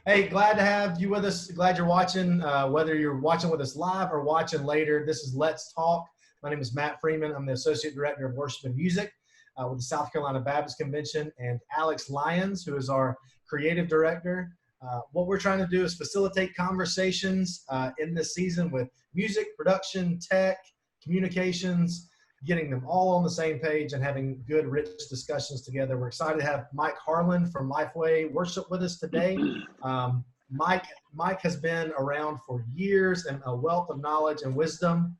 Hey, glad to have you with us. Glad you're watching, whether you're watching with us live or watching later. This is Let's Talk. My name is Matt Freeman. I'm the Associate Director of Worship and Music with the South Carolina Baptist Convention, and Alex Lyons, who is our Creative Director. What we're trying to do is facilitate conversations in this season with music, production, tech, communications, getting them all on the same page and having good, rich discussions together. We're excited to have Mike Harland from LifeWay worship with us today. Mike has been around for years and a wealth of knowledge and wisdom.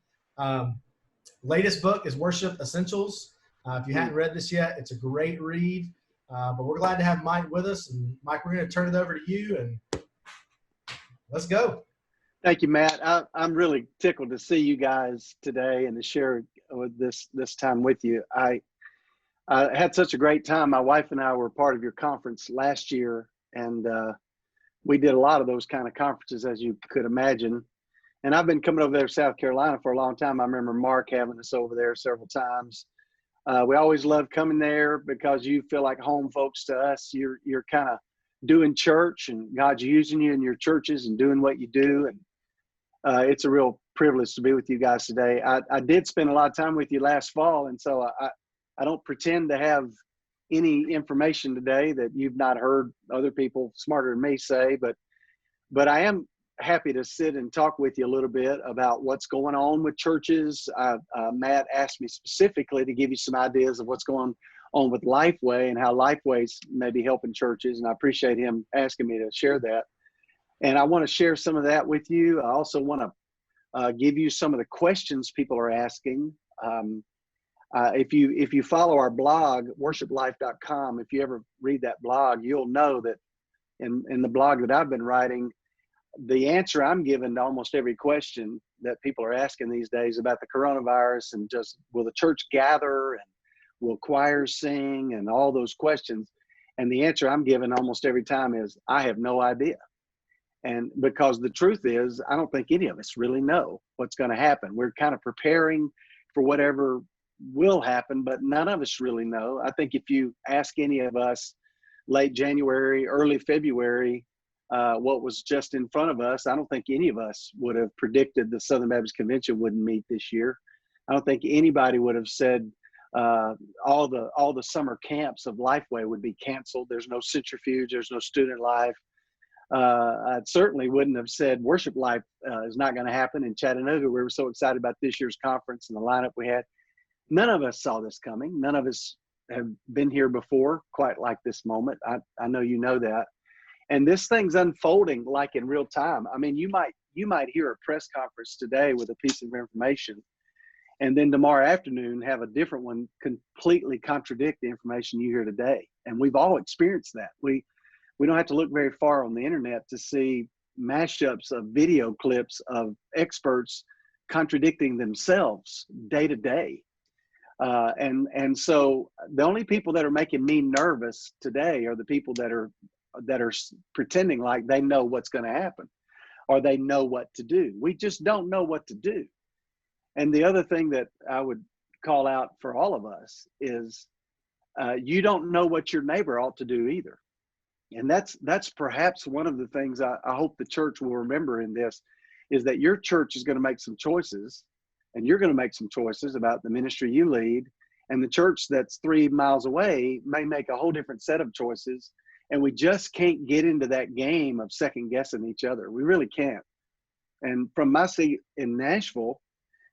Latest book is Worship Essentials. If you hadn't read this yet, it's a great read. But we're glad to have Mike with us. And Mike, we're going to turn it over to you and let's go. Thank you, Matt. I'm really tickled to see you guys today and to share this time with you. I had such a great time. My wife and I were part of your conference last year, and we did a lot of those kind of conferences, as you could imagine. And I've been coming over there to South Carolina for a long time. I remember Mark having us over there several times. We always love coming there because you feel like home folks to us. You're kind of doing church, and God's using you in your churches and doing what you do. And it's a real privilege to be with you guys today. I did spend a lot of time with you last fall, and so I don't pretend to have any information today that you've not heard other people smarter than me say, but I am happy to sit and talk with you a little bit about what's going on with churches. Matt asked me specifically to give you some ideas of what's going on with LifeWay and how LifeWay's maybe helping churches, and I appreciate him asking me to share that. And I want to share some of that with you. I also want to give you some of the questions people are asking. If you follow our blog, worshiplife.com, if you ever read that blog, you'll know that in the blog that I've been writing, the answer I'm giving to almost every question that people are asking these days about the coronavirus and just will the church gather and will choirs sing and all those questions. And the answer I'm giving almost every time is, I have no idea. And because the truth is, I don't think any of us really know what's going to happen. We're kind of preparing for whatever will happen, but none of us really know. I think if you ask any of us late January, early February, what was just in front of us, I don't think any of us would have predicted the Southern Baptist Convention wouldn't meet this year. I don't think anybody would have said all the summer camps of LifeWay would be canceled. There's no centrifuge. There's no student life. I certainly wouldn't have said Worship Life is not going to happen in Chattanooga. We were so excited about this year's conference and the lineup we had. None of us saw this coming. None of us have been here before, quite like this moment. I know you know that. And this thing's unfolding like in real time. I mean, you might hear a press conference today with a piece of information, and then tomorrow afternoon have a different one completely contradict the information you hear today. And we've all experienced that. We don't have to look very far on the internet to see mashups of video clips of experts contradicting themselves day to day. And so the only people that are making me nervous today are the people that are pretending like they know what's going to happen or they know what to do. We just don't know what to do. And the other thing that I would call out for all of us is you don't know what your neighbor ought to do either. And that's perhaps one of the things I hope the church will remember in this, is that your church is going to make some choices, and you're going to make some choices about the ministry you lead, and the church that's 3 miles away may make a whole different set of choices, and we just can't get into that game of second guessing each other. We really can't. And from my seat in Nashville,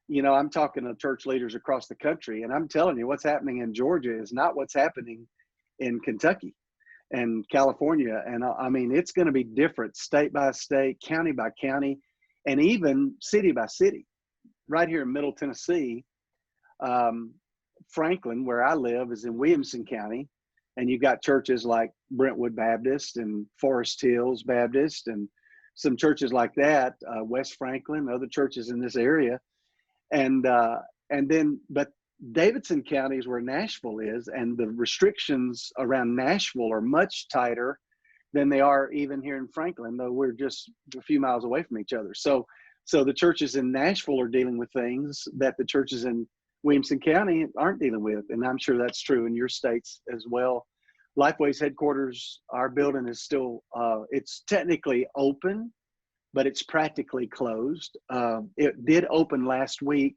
you know, I'm talking to church leaders across the country, and I'm telling you, what's happening in Georgia is not what's happening in Kentucky and California. And I mean, it's going to be different state by state, county by county, and even city by city. Right here in Middle Tennessee, Franklin, where I live, is in Williamson County. And you've got churches like Brentwood Baptist and Forest Hills Baptist and some churches like that, West Franklin, other churches in this area. And then, but Davidson County is where Nashville is, and the restrictions around Nashville are much tighter than they are even here in Franklin, though we're just a few miles away from each other. So the churches in Nashville are dealing with things that the churches in Williamson County aren't dealing with, and I'm sure that's true in your states as well. LifeWay's headquarters, our building is still, it's technically open, but it's practically closed. It did open last week,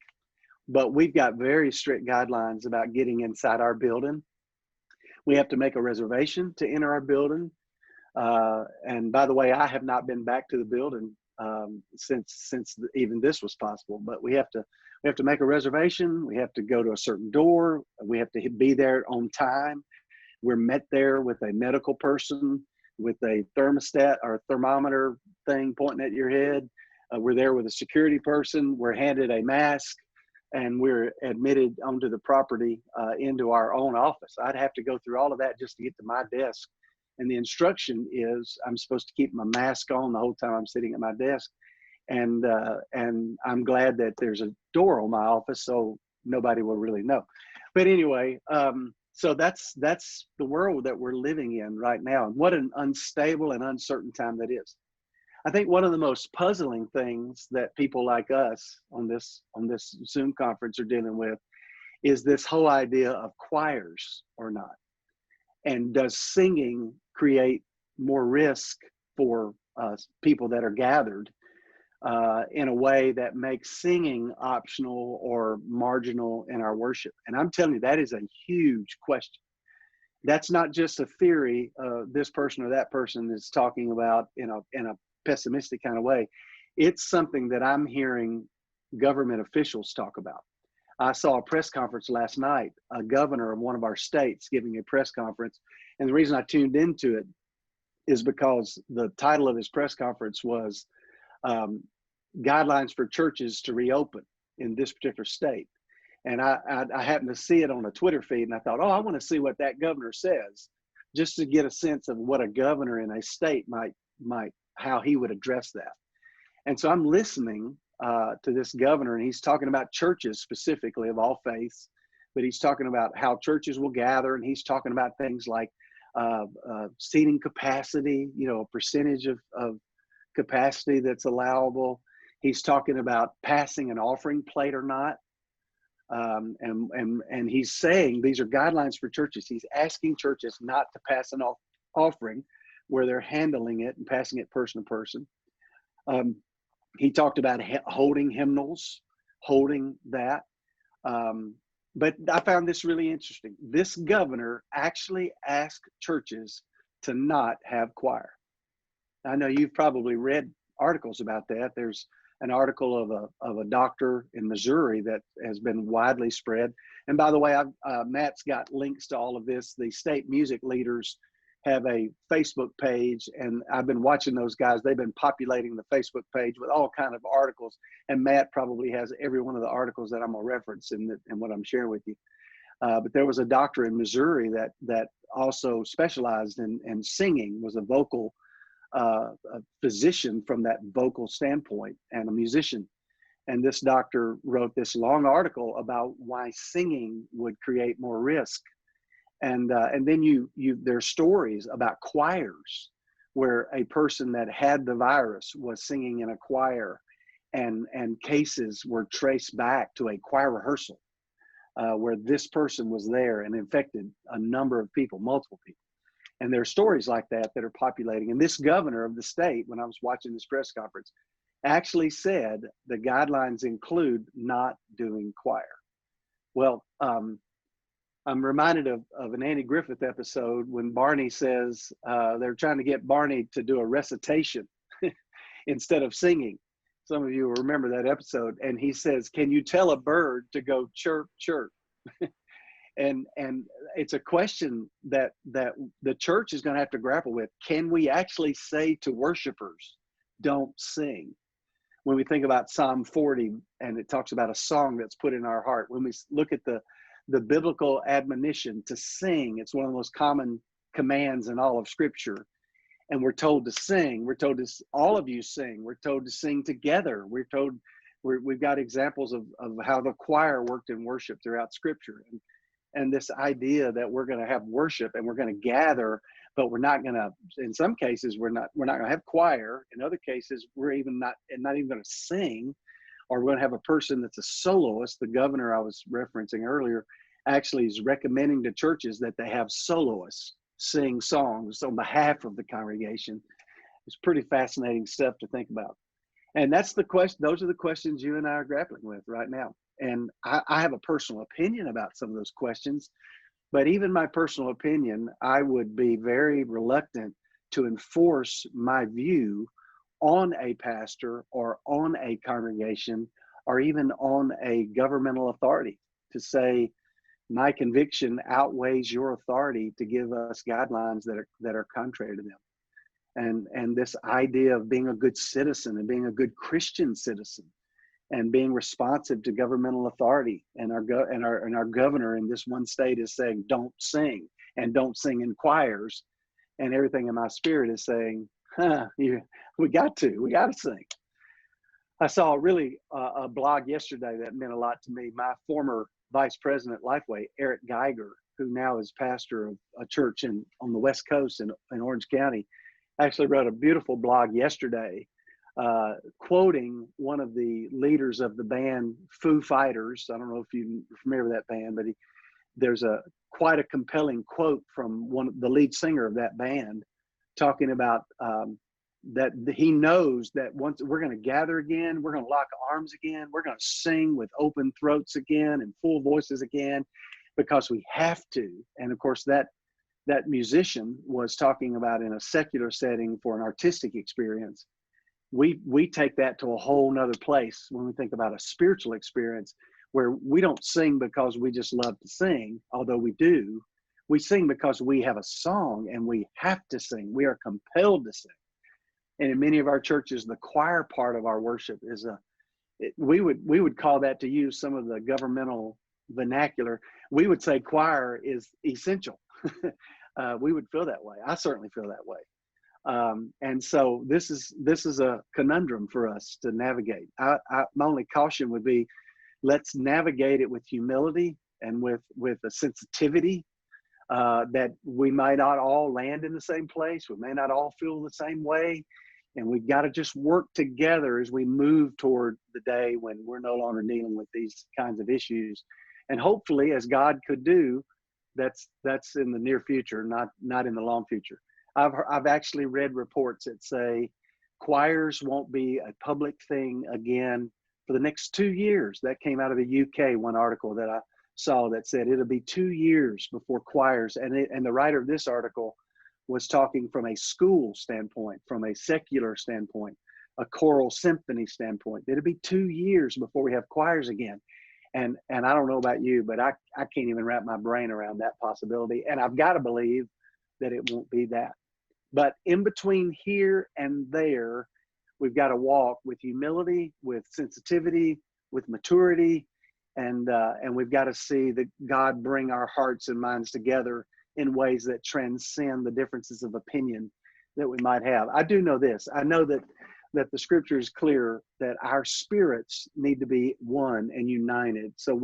but we've got very strict guidelines about getting inside our building. We have to make a reservation to enter our building. And by the way, I have not been back to the building since even this was possible. But we have to make a reservation. We have to go to a certain door. We have to be there on time. We're met there with a medical person with a thermostat or thermometer thing pointing at your head. We're there with a security person. We're handed a mask, and we're admitted onto the property into our own office. I'd have to go through all of that just to get to my desk. And the instruction is I'm supposed to keep my mask on the whole time I'm sitting at my desk. And I'm glad that there's a door on my office, so nobody will really know. But anyway, so that's the world that we're living in right now. And what an unstable and uncertain time that is. I think one of the most puzzling things that people like us on this Zoom conference are dealing with is this whole idea of choirs or not. And does singing create more risk for people that are gathered in a way that makes singing optional or marginal in our worship? And I'm telling you, that is a huge question. That's not just a theory this person or that person is talking about in a pessimistic kind of way. It's something that I'm hearing government officials talk about. I saw a press conference last night, a governor of one of our states giving a press conference. And the reason I tuned into it is because the title of his press conference was Guidelines for Churches to Reopen in this particular state. And I happened to see it on a Twitter feed, and I thought, oh, I want to see what that governor says, just to get a sense of what a governor in a state might how he would address that. And so I'm listening to this governor, and he's talking about churches specifically of all faiths, but he's talking about how churches will gather, and he's talking about things like seating capacity, a percentage of capacity that's allowable. He's talking about passing an offering plate or not. And he's saying these are guidelines for churches. He's asking churches not to pass an offering where they're handling it and passing it person to person. He talked about holding hymnals, holding that. But I found this really interesting. This governor actually asked churches to not have choir. I know you've probably read articles about that. There's an article of a doctor in Missouri that has been widely spread. And by the way, Matt's got links to all of this. The state music leaders have a Facebook page, and I've been watching those guys. They've been populating the Facebook page with all kind of articles, and Matt probably has every one of the articles that I'm gonna reference in what I'm sharing with you. But there was a doctor in Missouri that also specialized in singing, was a vocal a physician from that vocal standpoint and a musician. And this doctor wrote this long article about why singing would create more risk. And then there's stories about choirs where a person that had the virus was singing in a choir, and cases were traced back to a choir rehearsal where this person was there and infected a number of people, multiple people. And there are stories like that are populating. And this governor of the state, when I was watching this press conference, actually said the guidelines include not doing choir. Well, I'm reminded of an Andy Griffith episode when Barney says they're trying to get Barney to do a recitation instead of singing. Some of you will remember that episode. And he says, can you tell a bird to go chirp, chirp? And it's a question that the church is going to have to grapple with. Can we actually say to worshipers, don't sing? When we think about Psalm 40, and it talks about a song that's put in our heart, when we look at the biblical admonition to sing, it's one of the most common commands in all of Scripture. And we're told to sing. We're told to, all of you sing. We're told to sing together. We've got examples of how the choir worked in worship throughout Scripture. And this idea that we're going to have worship and we're going to gather, but we're not going to, in some cases, we're not going to have choir. In other cases, we're not even going to sing, or we're going to have a person that's a soloist. The governor I was referencing earlier actually is recommending to churches that they have soloists sing songs on behalf of the congregation. It's pretty fascinating stuff to think about. And that's the question. Those are the questions you and I are grappling with right now. And I have a personal opinion about some of those questions, but even my personal opinion, I would be very reluctant to enforce my view on a pastor or on a congregation or even on a governmental authority to say, my conviction outweighs your authority to give us guidelines that are contrary to them. And this idea of being a good citizen and being a good Christian citizen and being responsive to governmental authority, and our governor in this one state is saying don't sing and don't sing in choirs, and everything in my spirit is saying, we got to sing. I saw a blog yesterday that meant a lot to me. My former vice president at LifeWay, Eric Geiger, who now is pastor of a church on the West Coast in Orange County, actually wrote a beautiful blog yesterday, quoting one of the leaders of the band Foo Fighters. I don't know if you're familiar with that band, but there's quite a compelling quote from the lead singer of that band, talking about that he knows that once we're going to gather again, we're going to lock arms again, we're going to sing with open throats again and full voices again, because we have to. And of course, that musician was talking about in a secular setting for an artistic experience. We take that to a whole nother place when we think about a spiritual experience, where we don't sing because we just love to sing, although we do. We sing because we have a song and we have to sing. We are compelled to sing. And in many of our churches, the choir part of our worship is we would call that, to use some of the governmental vernacular, we would say choir is essential. We would feel that way. I certainly feel that way. And so this is a conundrum for us to navigate. My only caution would be, let's navigate it with humility and with a sensitivity, that we might not all land in the same place. We may not all feel the same way. And we've got to just work together as we move toward the day when we're no longer dealing with these kinds of issues. And hopefully, as God could do, that's in the near future, not in the long future. I've actually read reports that say choirs won't be a public thing again for the next 2 years. That came out of the UK, one article that I saw that said it'll be 2 years before choirs, and the writer of this article was talking from a school standpoint, from a secular standpoint, a choral symphony standpoint. It'll be 2 years before we have choirs again. And I don't know about you, but I can't even wrap my brain around that possibility. And I've got to believe that it won't be that. But in between here and there, we've got to walk with humility, with sensitivity, with maturity, and we've got to see that God bring our hearts and minds together in ways that transcend the differences of opinion that we might have. I do know this. I know that the scripture is clear that our spirits need to be one and united. So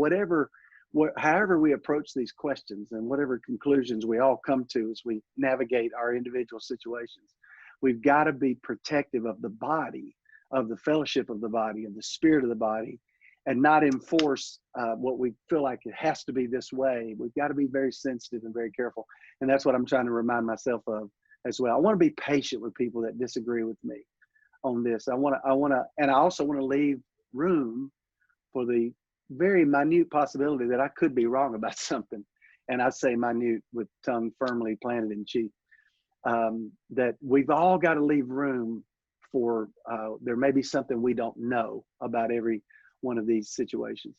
however we approach these questions and whatever conclusions we all come to as we navigate our individual situations, we've got to be protective of the body, of the fellowship of the body, of the spirit of the body, and not enforce what we feel like it has to be this way. We've got to be very sensitive and very careful. And that's what I'm trying to remind myself of as well. I want to be patient with people that disagree with me on this. And I also want to leave room for the very minute possibility that I could be wrong about something. And I say minute with tongue firmly planted in cheek. That we've all got to leave room for, there may be something we don't know about every one of these situations.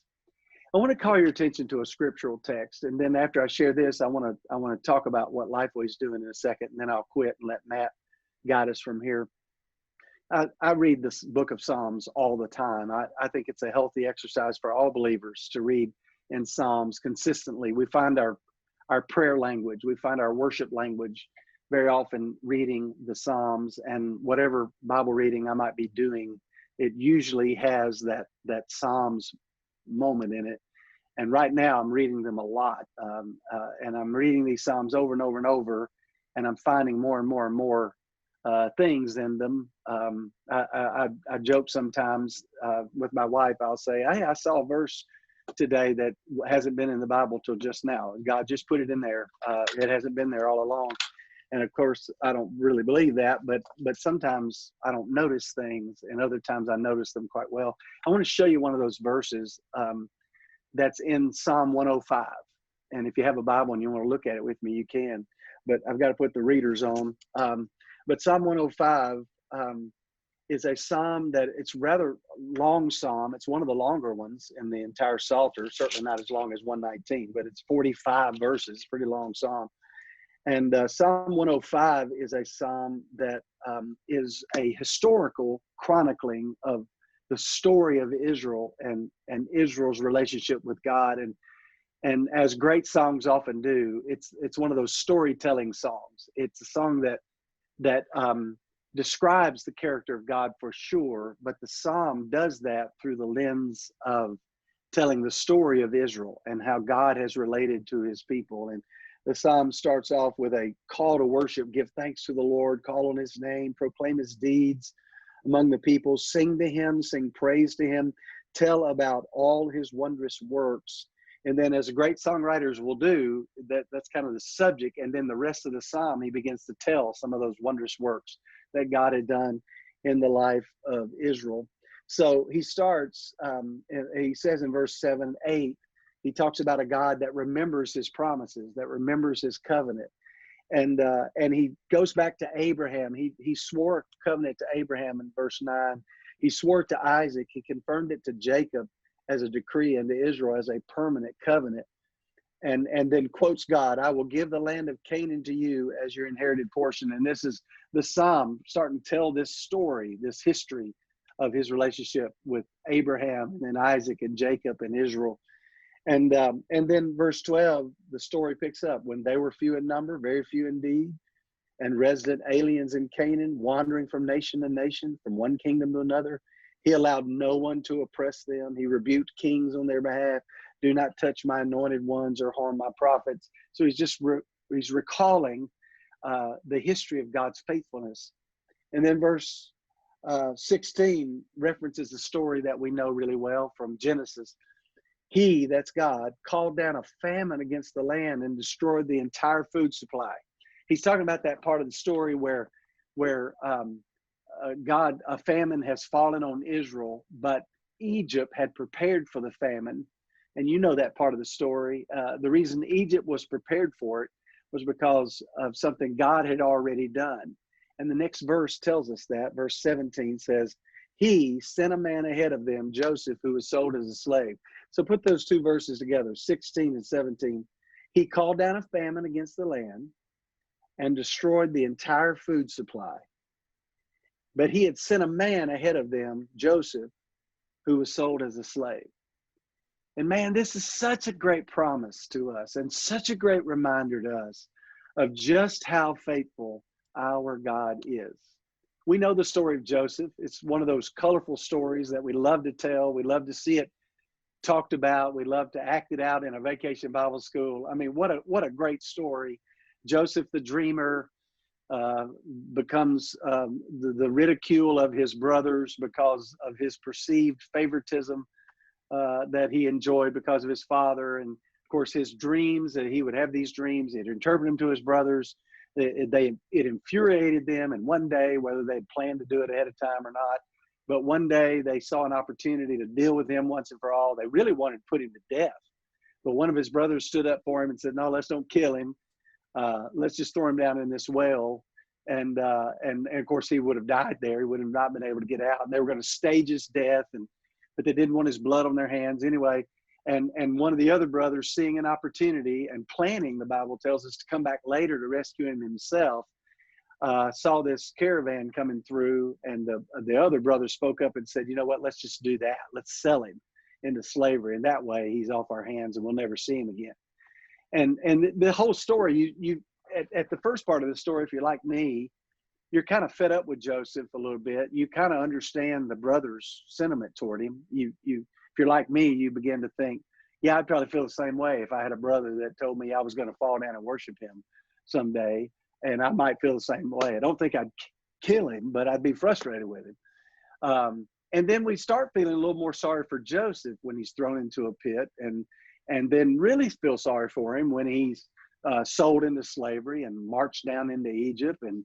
I want to call your attention to a scriptural text. And then after I share this, I want to talk about what LifeWay is doing in a second, and then I'll quit and let Matt guide us from here. I read this book of Psalms all the time. I think it's a healthy exercise for all believers to read in Psalms consistently. We find our prayer language, we find our worship language very often reading the Psalms, and whatever Bible reading I might be doing, it usually has that Psalms moment in it. And right now I'm reading them a lot. And I'm reading these Psalms over and over and over, and I'm finding more and more and more things in them. I joke sometimes with my wife. I'll say, hey, I saw verse today that hasn't been in the Bible till just now. God just put it in there. It hasn't been there all along. And of course, I don't really believe that, but sometimes I don't notice things, and other times I notice them quite well. I want to show you one of those verses that's in Psalm 105. And if you have a Bible and you want to look at it with me, you can. But I've got to put the readers on. But Psalm 105 is a psalm that it's rather long psalm. It's one of the longer ones in the entire Psalter, certainly not as long as 119, but it's 45 verses, pretty long psalm. And Psalm 105 is a psalm that is a historical chronicling of the story of Israel and Israel's relationship with God. And as great songs often do, it's one of those storytelling songs. It's a song that describes the character of God for sure, but the psalm does that through the lens of telling the story of Israel and how God has related to his people. And the psalm starts off with a call to worship, give thanks to the Lord, call on his name, proclaim his deeds among the people, sing to him, sing praise to him, tell about all his wondrous works. And then, as great songwriters will do, that's kind of the subject. And then the rest of the psalm, he begins to tell some of those wondrous works that God had done in the life of Israel. So he starts, he says in verse 7, 8, he talks about a God that remembers his promises, that remembers his covenant. And he goes back to Abraham. He swore a covenant to Abraham in verse 9. He swore to Isaac. He confirmed it to Jacob as a decree, and to Israel as a permanent covenant. And then quotes God, I will give the land of Canaan to you as your inherited portion. And this is the psalm starting to tell this story, this history of his relationship with Abraham and then Isaac and Jacob and Israel. And then verse 12, the story picks up. When they were few in number, very few indeed, and resident aliens in Canaan, wandering from nation to nation, from one kingdom to another, he allowed no one to oppress them. He rebuked kings on their behalf. Do not touch my anointed ones or harm my prophets. So he's just he's recalling the history of God's faithfulness. And then verse 16 references the story that we know really well from Genesis. He, that's God, called down a famine against the land and destroyed the entire food supply. He's talking about that part of the story where a famine has fallen on Israel, but Egypt had prepared for the famine. And you know that part of the story. The reason Egypt was prepared for it was because of something God had already done. And the next verse tells us that. Verse 17 says, he sent a man ahead of them, Joseph, who was sold as a slave. So put those two verses together, 16 and 17. He called down a famine against the land and destroyed the entire food supply. But he had sent a man ahead of them, Joseph, who was sold as a slave. And man, this is such a great promise to us and such a great reminder to us of just how faithful our God is. We know the story of Joseph. It's one of those colorful stories that we love to tell. We love to see it talked about. We love to act it out in a vacation Bible school. I mean, what a great story. Joseph the dreamer becomes the ridicule of his brothers because of his perceived favoritism that he enjoyed because of his father. And of course, his dreams, that he would have these dreams, he'd interpret them to his brothers. It infuriated them. And one day, whether they planned to do it ahead of time or not, but one day they saw an opportunity to deal with him once and for all. They really wanted to put him to death. But one of his brothers stood up for him and said, no, let's don't kill him. Let's just throw him down in this well. And of course, he would have died there. He would have not been able to get out. And they were going to stage his death, but they didn't want his blood on their hands anyway. And one of the other brothers, seeing an opportunity and planning, the Bible tells us, to come back later to rescue him himself, saw this caravan coming through, and the other brother spoke up and said, you know what, let's just do that. Let's sell him into slavery. And that way he's off our hands and we'll never see him again. And the whole story, you at the first part of the story, if you're like me, you're kind of fed up with Joseph a little bit. You kind of understand the brother's sentiment toward him. If you're like me, you begin to think, yeah, I'd probably feel the same way if I had a brother that told me I was going to fall down and worship him someday, and I might feel the same way. I don't think I'd kill him, but I'd be frustrated with him. And then we start feeling a little more sorry for Joseph when he's thrown into a pit, and then really feel sorry for him when he's sold into slavery and marched down into Egypt. And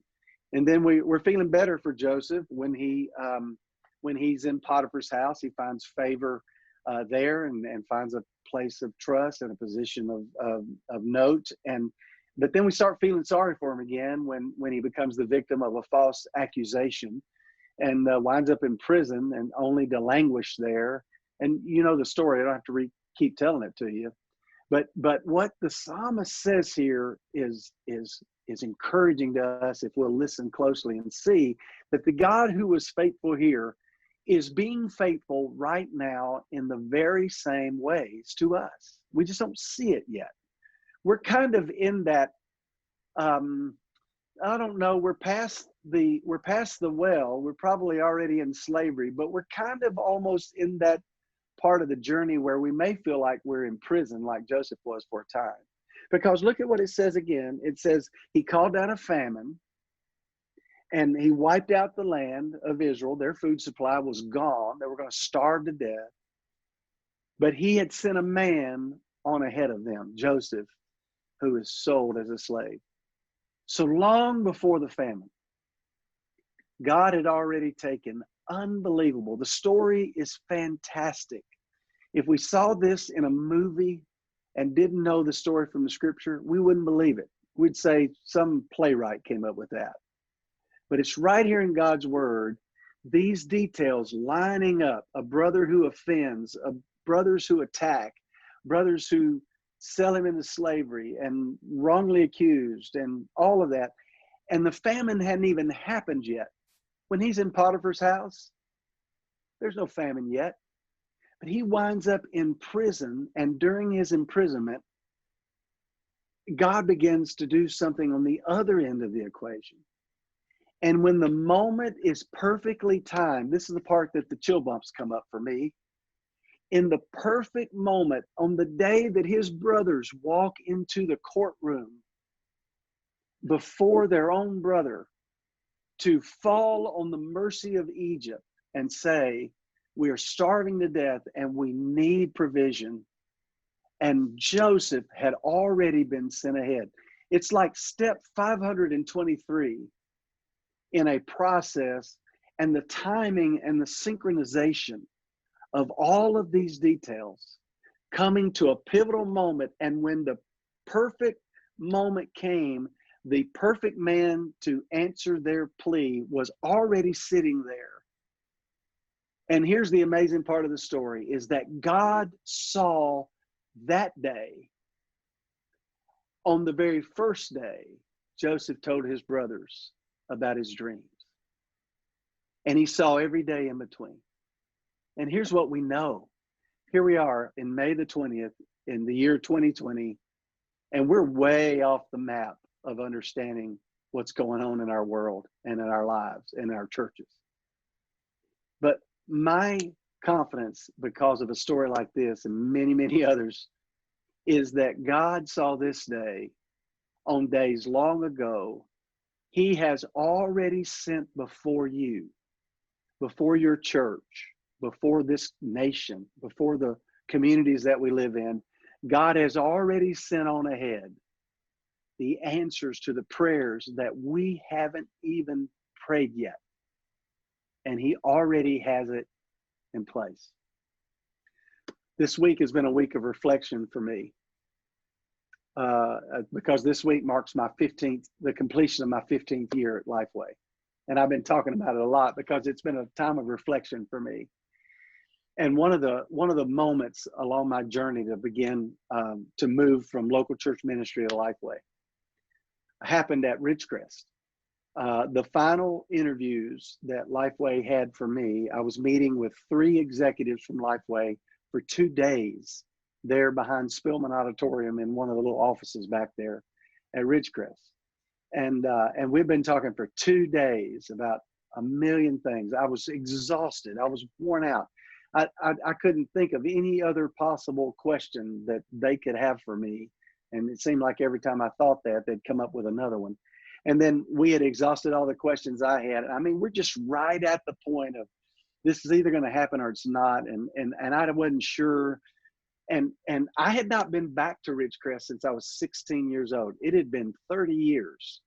then we're feeling better for Joseph when he's in Potiphar's house. He finds favor there and finds a place of trust and a position of note. But then we start feeling sorry for him again when he becomes the victim of a false accusation and winds up in prison and only to languish there. And you know the story. I don't have to keep telling it to you. But what the psalmist says here is encouraging to us if we'll listen closely and see that the God who was faithful here is being faithful right now in the very same ways to us. We just don't see it yet. We're kind of in that, I don't know, we're past the well. We're probably already in slavery, but we're kind of almost in that part of the journey where we may feel like we're in prison like Joseph was for a time. Because look at what it says again. It says he called down a famine and he wiped out the land of Israel. Their food supply was gone. They were going to starve to death. But he had sent a man on ahead of them, Joseph, who was sold as a slave. So long before the famine, God had already taken unbelievable. The story is fantastic. If we saw this in a movie and didn't know the story from the scripture, we wouldn't believe it. We'd say some playwright came up with that. But it's right here in God's word, these details lining up: a brother who offends, brothers who attack, brothers who sell him into slavery and wrongly accused, and all of that. And the famine hadn't even happened yet. When he's in Potiphar's house, there's no famine yet. But he winds up in prison, and during his imprisonment, God begins to do something on the other end of the equation. And when the moment is perfectly timed, this is the part that the chill bumps come up for me. In the perfect moment, on the day that his brothers walk into the courtroom before their own brother to fall on the mercy of Egypt and say, we are starving to death and we need provision. And Joseph had already been sent ahead. It's like step 523 in a process, and the timing and the synchronization of all of these details coming to a pivotal moment. And when the perfect moment came, the perfect man to answer their plea was already sitting there. And here's the amazing part of the story, is that God saw that day. On the very first day, Joseph told his brothers about his dreams. And he saw every day in between. And here's what we know. Here we are in May the 20th in the year 2020, and we're way off the map of understanding what's going on in our world and in our lives and in our churches. But my confidence, because of a story like this and many, many others, is that God saw this day on days long ago. He has already sent before you, before your church, before this nation, before the communities that we live in. God has already sent on ahead the answers to the prayers that we haven't even prayed yet. And he already has it in place. This week has been a week of reflection for me, because this week marks the completion of my 15th year at LifeWay. And I've been talking about it a lot because it's been a time of reflection for me. And one of the moments along my journey to begin to move from local church ministry to LifeWay happened at Ridgecrest. The final interviews that LifeWay had for me, I was meeting with 3 executives from LifeWay for 2 days there behind Spillman Auditorium in one of the little offices back there at Ridgecrest. And we've been talking for 2 days about a million things. I was exhausted. I was worn out. I couldn't think of any other possible question that they could have for me. And it seemed like every time I thought that, they'd come up with another one. And then we had exhausted all the questions I had. I mean, we're just right at the point of this is either going to happen or it's not. And I wasn't sure. And I had not been back to Ridgecrest since I was 16 years old. It had been 30 years,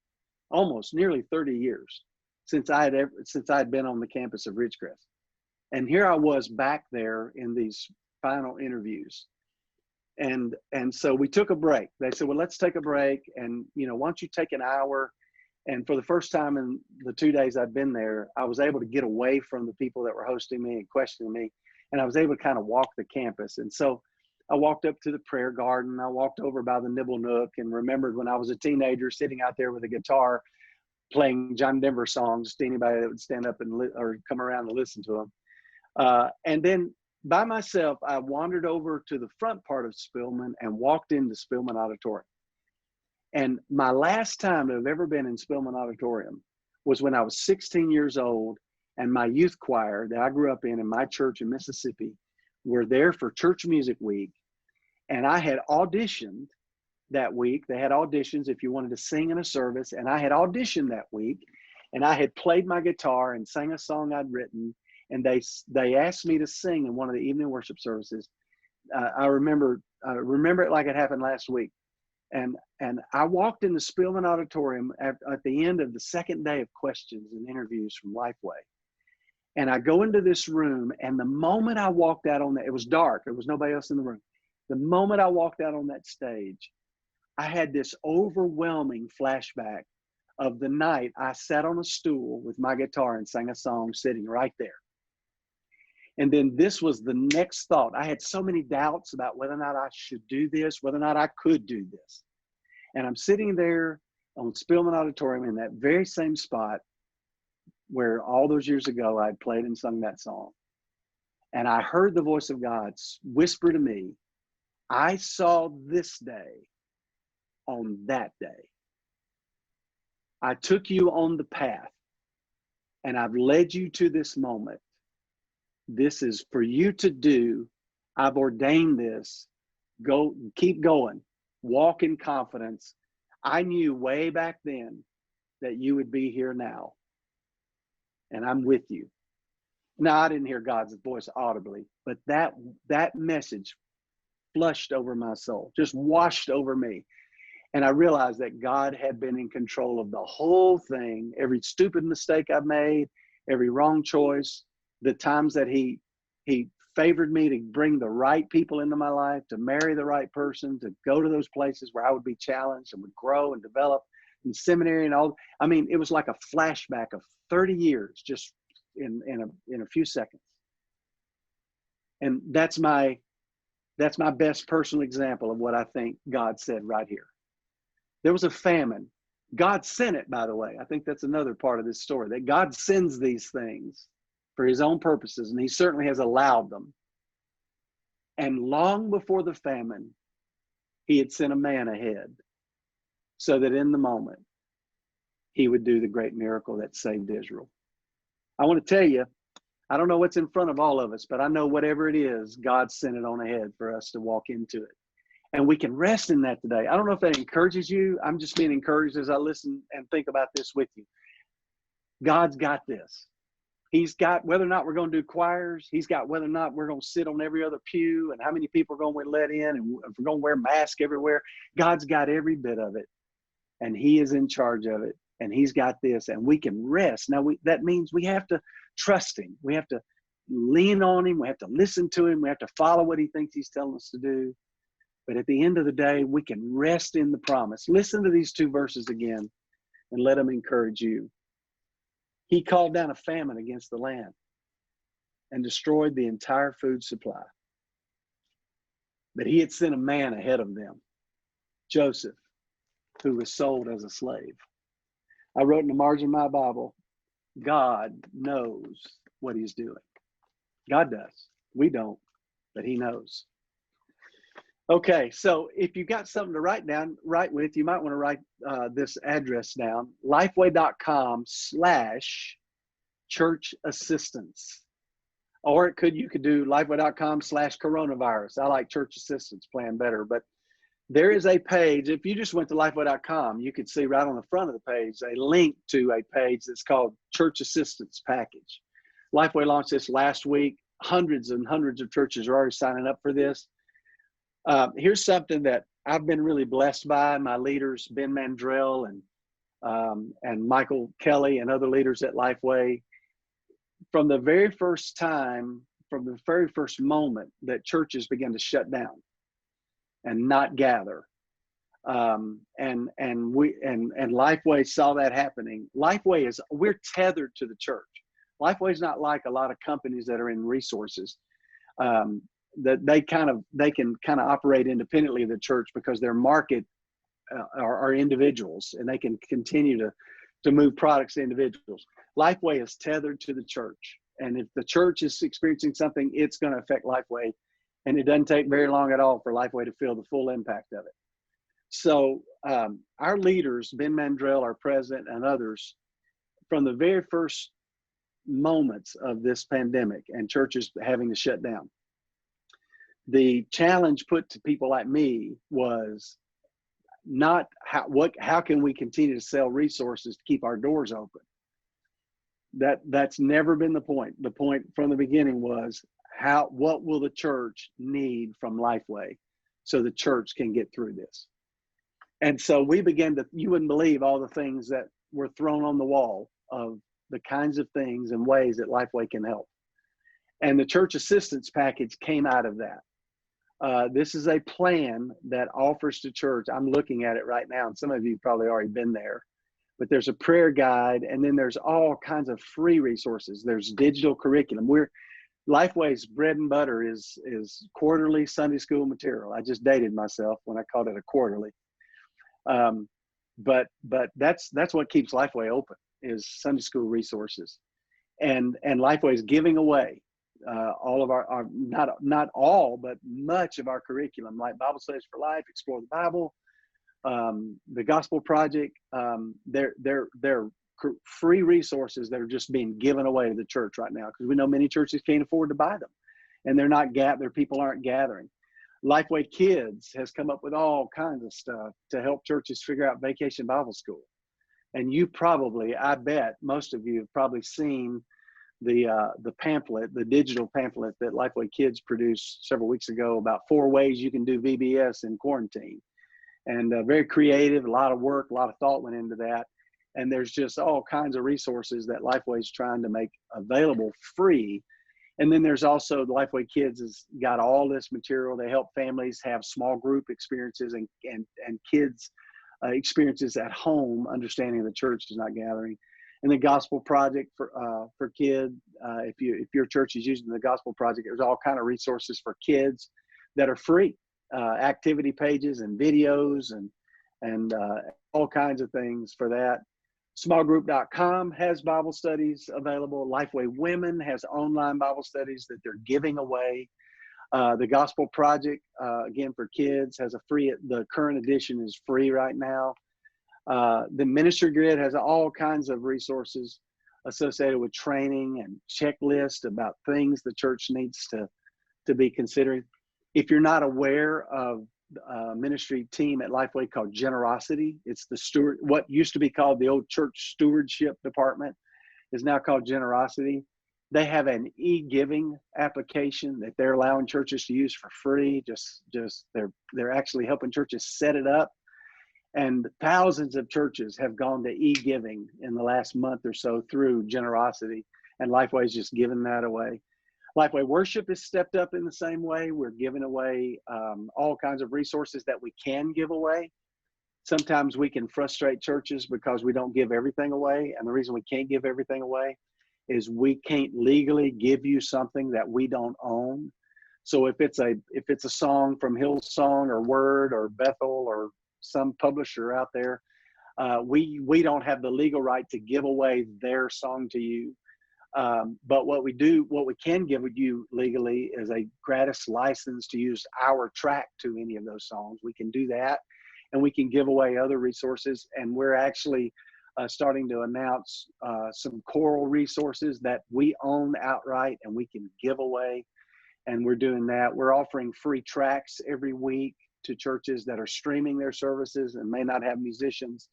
almost nearly 30 years since I had been on the campus of Ridgecrest. And here I was back there in these final interviews. And so we took a break. They said, well, let's take a break. And, why don't you take an hour? And for the first time in the 2 days I'd been there, I was able to get away from the people that were hosting me and questioning me. And I was able to kind of walk the campus. And so I walked up to the prayer garden. I walked over by the Nibble Nook and remembered when I was a teenager sitting out there with a guitar playing John Denver songs to anybody that would stand up or come around and listen to them. And then by myself, I wandered over to the front part of Spillman and walked into Spillman Auditorium. And my last time to have ever been in Spillman Auditorium was when I was 16 years old, and my youth choir that I grew up in my church in Mississippi were there for Church Music Week. And I had auditioned that week. They had auditions if you wanted to sing in a service. And I had auditioned that week, and I had played my guitar and sang a song I'd written. And they asked me to sing in one of the evening worship services. I remember it like it happened last week. And I walked in the Spillman Auditorium at the end of the second day of questions and interviews from LifeWay. And I go into this room, and the moment I walked out it was dark. There was nobody else in the room. The moment I walked out on that stage, I had this overwhelming flashback of the night I sat on a stool with my guitar and sang a song sitting right there. And then this was the next thought. I had so many doubts about whether or not I should do this, whether or not I could do this. And I'm sitting there on Spillman Auditorium in that very same spot where all those years ago I had played and sung that song. And I heard the voice of God whisper to me, I saw this day on that day. I took you on the path, and I've led you to this moment. This is for you to do. I've ordained this. Go, keep going. Walk in confidence. I knew way back then that you would be here now. And I'm with you. Now, I didn't hear God's voice audibly, but that message flushed over my soul, just washed over me. And I realized that God had been in control of the whole thing, every stupid mistake I've made, every wrong choice, the times that he favored me to bring the right people into my life, to marry the right person, to go to those places where I would be challenged and would grow and develop in seminary and all. I mean, it was like a flashback of 30 years just in a few seconds. And that's my best personal example of what I think God said right here. There was a famine. God sent it, by the way. I think that's another part of this story, that God sends these things for his own purposes, and he certainly has allowed them. And long before the famine, he had sent a man ahead so that in the moment, he would do the great miracle that saved Israel. I want to tell you, I don't know what's in front of all of us, but I know whatever it is, God sent it on ahead for us to walk into it. And we can rest in that today. I don't know if that encourages you. I'm just being encouraged as I listen and think about this with you. God's got this. He's got whether or not we're going to do choirs. He's got whether or not we're going to sit on every other pew and how many people are going to let in and if we're going to wear masks everywhere. God's got every bit of it, and he is in charge of it, and he's got this, and we can rest. Now, that means we have to trust him. We have to lean on him. We have to listen to him. We have to follow what he thinks he's telling us to do. But at the end of the day, we can rest in the promise. Listen to these two verses again and let them encourage you. He called down a famine against the land and destroyed the entire food supply. But he had sent a man ahead of them, Joseph, who was sold as a slave. I wrote in the margin of my Bible, God knows what he's doing. God does. We don't, but he knows. Okay, so if you got something to write with, you might want to write this address down, lifeway.com/church assistance. Or you could do lifeway.com/coronavirus. I like church assistance plan better, but there is a page. If you just went to lifeway.com, you could see right on the front of the page a link to a page that's called Church Assistance Package. LifeWay launched this last week. Hundreds and hundreds of churches are already signing up for this. Here's something that I've been really blessed by. My leaders, Ben Mandrell and Michael Kelly and other leaders at LifeWay, from the very first time, from the very first moment that churches began to shut down and not gather, and LifeWay saw that happening. We're tethered to the church. LifeWay is not like a lot of companies that are in resources, that they can kind of operate independently of the church because their market are individuals, and they can continue to move products to individuals. LifeWay is tethered to the church, and if the church is experiencing something, it's going to affect LifeWay, and it doesn't take very long at all for LifeWay to feel the full impact of it. So our leaders, Ben Mandrell, our president, and others, from the very first moments of this pandemic and churches having to shut down, the challenge put to people like me was not how can we continue to sell resources to keep our doors open. That's never been the point. The point from the beginning was what will the church need from LifeWay so the church can get through this. And so we began you wouldn't believe all the things that were thrown on the wall of the kinds of things and ways that LifeWay can help. And the church assistance package came out of that. This is a plan that offers to church. I'm looking at it right now, and some of you have probably already been there, but there's a prayer guide, and then there's all kinds of free resources. There's digital curriculum. LifeWay's bread and butter is quarterly Sunday school material. I just dated myself when I called it a quarterly. But that's what keeps LifeWay open, is Sunday school resources, and LifeWay is giving away all of our not all, but much of our curriculum, like Bible Studies for Life, Explore the Bible, the Gospel Project. They're free resources that are just being given away to the church right now, because we know many churches can't afford to buy them, and their people aren't gathering. LifeWay Kids has come up with all kinds of stuff to help churches figure out Vacation Bible School. And I bet most of you have probably seen the pamphlet, the digital pamphlet that LifeWay Kids produced several weeks ago about 4 ways you can do VBS in quarantine. And very creative, a lot of work, a lot of thought went into that. And there's just all kinds of resources that LifeWay is trying to make available free. And then there's also the LifeWay Kids has got all this material. They help families have small group experiences and kids experiences at home, understanding the church is not gathering. And the Gospel Project for kids, if your church is using the Gospel Project, there's all kind of resources for kids that are free, activity pages and videos and all kinds of things for that. Smallgroup.com has Bible studies available. LifeWay Women has online Bible studies that they're giving away. The Gospel Project, again, for kids, has the current edition is free right now. The Ministry Grid has all kinds of resources associated with training and checklists about things the church needs to be considering. If you're not aware of a ministry team at LifeWay called Generosity, it's what used to be called the old church stewardship department is now called Generosity. They have an e-giving application that they're allowing churches to use for free. They're actually helping churches set it up. And thousands of churches have gone to e-giving in the last month or so through Generosity, and LifeWay is just giving that away. LifeWay Worship has stepped up in the same way. We're giving away all kinds of resources that we can give away. Sometimes we can frustrate churches because we don't give everything away, and the reason we can't give everything away is we can't legally give you something that we don't own. So if it's a song from Hillsong or Word or Bethel or some publisher out there, we don't have the legal right to give away their song to you. But what we can give you legally is a gratis license to use our track to any of those songs. We can do that, and we can give away other resources. And we're actually starting to announce some choral resources that we own outright and we can give away. And we're doing that. We're offering free tracks every week to churches that are streaming their services and may not have musicians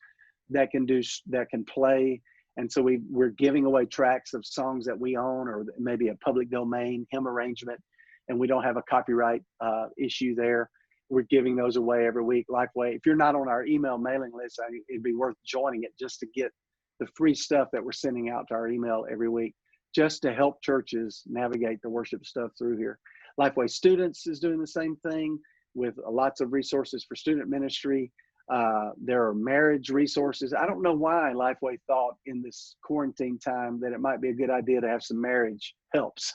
that can play And so we're giving away tracks of songs that we own, or maybe a public domain hymn arrangement, and we don't have a copyright issue there. We're giving those away every week. LifeWay, if you're not on our email mailing list, it'd be worth joining it just to get the free stuff that we're sending out to our email every week, just to help churches navigate the worship stuff through here. LifeWay Students is doing the same thing with lots of resources for student ministry. There are marriage resources. I don't know why Lifeway thought in this quarantine time that it might be a good idea to have some marriage helps.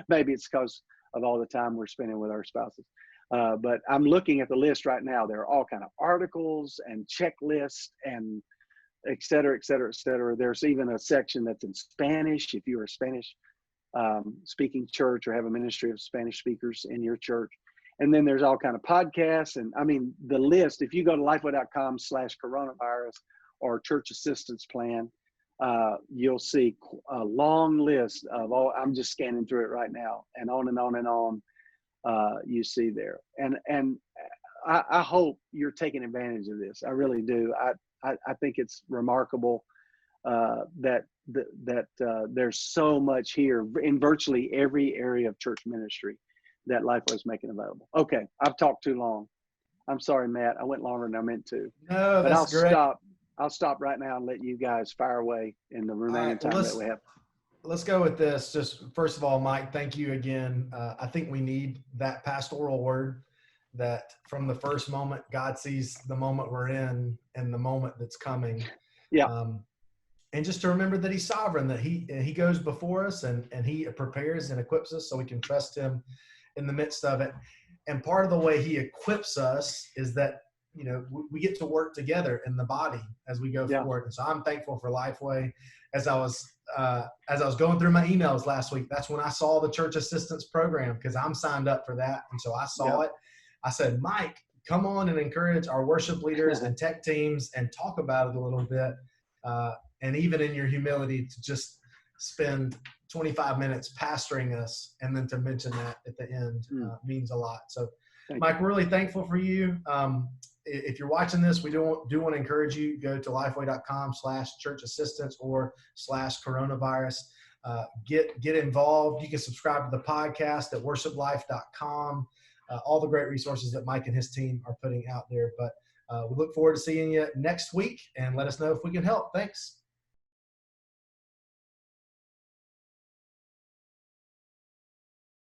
Maybe it's because of all the time we're spending with our spouses. But I'm looking at the list right now. There are all kind of articles and checklists and et cetera, et cetera, et cetera. There's even a section that's in Spanish if you're a Spanish speaking church or have a ministry of Spanish speakers in your church. And then there's all kind of podcasts. And I mean, the list, if you go to lifeway.com/coronavirus or church assistance plan, you'll see a long list of all, I'm just scanning through it right now, and on and on and on, you see there. And I hope you're taking advantage of this. I really do. I think it's remarkable that there's so much here in virtually every area of church ministry that LifeWay is making available. Okay, I've talked too long. I'm sorry, Matt. I went longer than I meant to. No, but that's great. I'll stop right now and let you guys fire away in the remaining time that we have. Let's go with this. Just first of all, Mike, thank you again. I think we need that pastoral word that from the first moment, God sees the moment we're in and the moment that's coming. Yeah. And just to remember that he's sovereign, that he goes before us and he prepares and equips us so we can trust him in the midst of it. And part of the way he equips us is that, you know, we get to work together in the body as we go forward. And so I'm thankful for LifeWay. As I was going through my emails last week, that's when I saw the church assistance program, because I'm signed up for that. And so I saw it. I said, Mike, come on and encourage our worship leaders and tech teams and talk about it a little bit. And even in your humility to just spend 25 minutes pastoring us and then to mention that at the end means a lot. So Mike, we're really thankful for you. If you're watching this, we do want to encourage you, go to lifeway.com/church assistance or /coronavirus. Get involved. You can subscribe to the podcast at worshiplife.com. All the great resources that Mike and his team are putting out there. But we look forward to seeing you next week, and let us know if we can help. Thanks.